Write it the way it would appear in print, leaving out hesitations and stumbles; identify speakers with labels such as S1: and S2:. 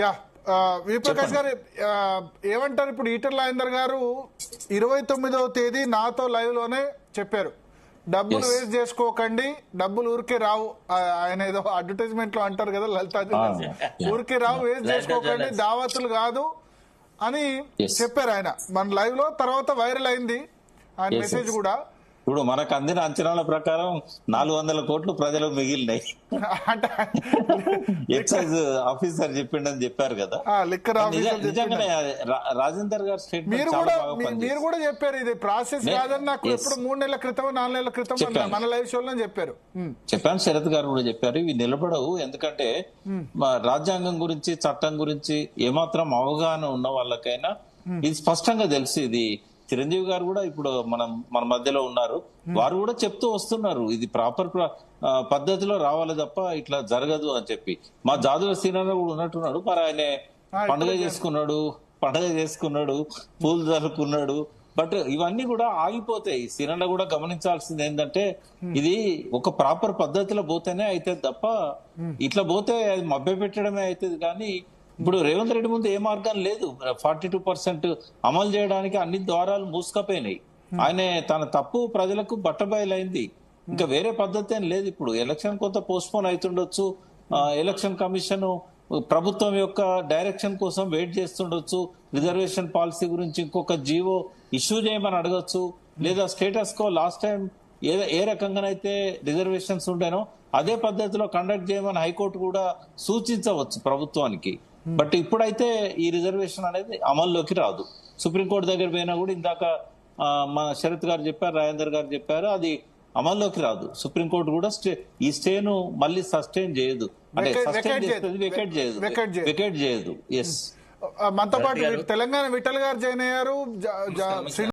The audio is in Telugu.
S1: యా విప్రకాష్ గారు ఏమంటారు ఇప్పుడు ఈటల రాజేందర్ గారు 29వ తేదీ నాతో లైవ్ లోనే చెప్పారు, డబ్బులు వేస్ట్ చేసుకోకండి, డబ్బులు ఊరికే రావు. ఆయన ఏదో అడ్వర్టైజ్మెంట్ లో అంటారు కదా లలితా ఊరికే రావు, వేస్ట్ చేసుకోకండి, దావతులు కాదు అని చెప్పారు ఆయన మన లైవ్ లో. తర్వాత వైరల్ అయింది ఆయన మెసేజ్ కూడా.
S2: ఇప్పుడు మనకు అందిన అంచనాల ప్రకారం 400 కోట్లు ప్రజలకు మిగిలినాయి. ఎక్సైజ్ ఆఫీసర్ చెప్పిండని చెప్పారు కదా. నిజంగానే రాజేందర్ గారు స్టేట్మెంట్
S1: మీరు కూడా చెప్పారు, ఇది ప్రాసెస్ కాదని నాకు ఎప్పుడు 3 నెలల క్రితం 4 నెలల క్రితం మన లైవ్ షోలో చెప్పారు.
S2: చెప్పాను, శరత్ గారు కూడా చెప్పారు, ఇవి నిలబడవు. ఎందుకంటే రాజ్యాంగం గురించి చట్టం గురించి ఏమాత్రం అవగాహన ఉన్న వాళ్ళకైనా ఇది స్పష్టంగా తెలుసు. ఇది చిరంజీవి గారు కూడా ఇప్పుడు మన మధ్యలో ఉన్నారు, వారు కూడా చెప్తూ వస్తున్నారు ఇది ప్రాపర్ పద్ధతిలో రావాలి తప్ప ఇట్లా జరగదు అని చెప్పి. మా జాదుల సీనాలో కూడా ఉన్నట్టున్నాడు, మరి ఆయన పండుగ చేసుకున్నాడు, పూలు జరుపుకున్నాడు. బట్ ఇవన్నీ కూడా ఆగిపోతాయి. సినిమా కూడా గమనించాల్సింది ఏంటంటే ఇది ఒక ప్రాపర్ పద్ధతిలో పోతేనే అయితే తప్ప ఇట్లా పోతే అది మభ్య పెట్టడమే అవుతుంది. కానీ ఇప్పుడు రేవంత్ రెడ్డి ముందు ఏ మార్గం లేదు. 42% అమలు చేయడానికి అన్ని ద్వారాలు మూసుకపోయినాయి. ఆయన తన తప్పు ప్రజలకు బట్టబయలైంది, ఇంకా వేరే పద్ధతి ఏం లేదు. ఇప్పుడు ఎలక్షన్ కొంత పోస్ట్పోన్ అవుతుండొచ్చు, ఎలక్షన్ కమిషన్ ప్రభుత్వం యొక్క డైరెక్షన్ కోసం వెయిట్ చేస్తుండొచ్చు, రిజర్వేషన్ పాలసీ గురించి ఇంకొక జీవో ఇష్యూ చేయమని అడగచ్చు, లేదా స్టేటస్ కో లాస్ట్ టైం ఏ రకంగానైతే రిజర్వేషన్స్ ఉండేనో అదే పద్ధతిలో కండక్ట్ చేయమని హైకోర్టు కూడా సూచించవచ్చు ప్రభుత్వానికి. బట్ ఇప్పుడైతే ఈ రిజర్వేషన్ అనేది అమల్లోకి రాదు. సుప్రీంకోర్టు దగ్గర పోయినా కూడా ఇందాక మన శరత్ గారు చెప్పారు, రాజేందర్ గారు చెప్పారు, అది అమల్లోకి రాదు. సుప్రీంకోర్టు కూడా ఈ స్టేను మళ్ళీ సస్టైన్ చేయదు, అంటే సస్టైన్ చేస్తుంది, వెకేట్ చేయదు. ఎస్,
S1: మనతో పాటు తెలంగాణ విఠల్ గారు జాయిన్ అయ్యారు.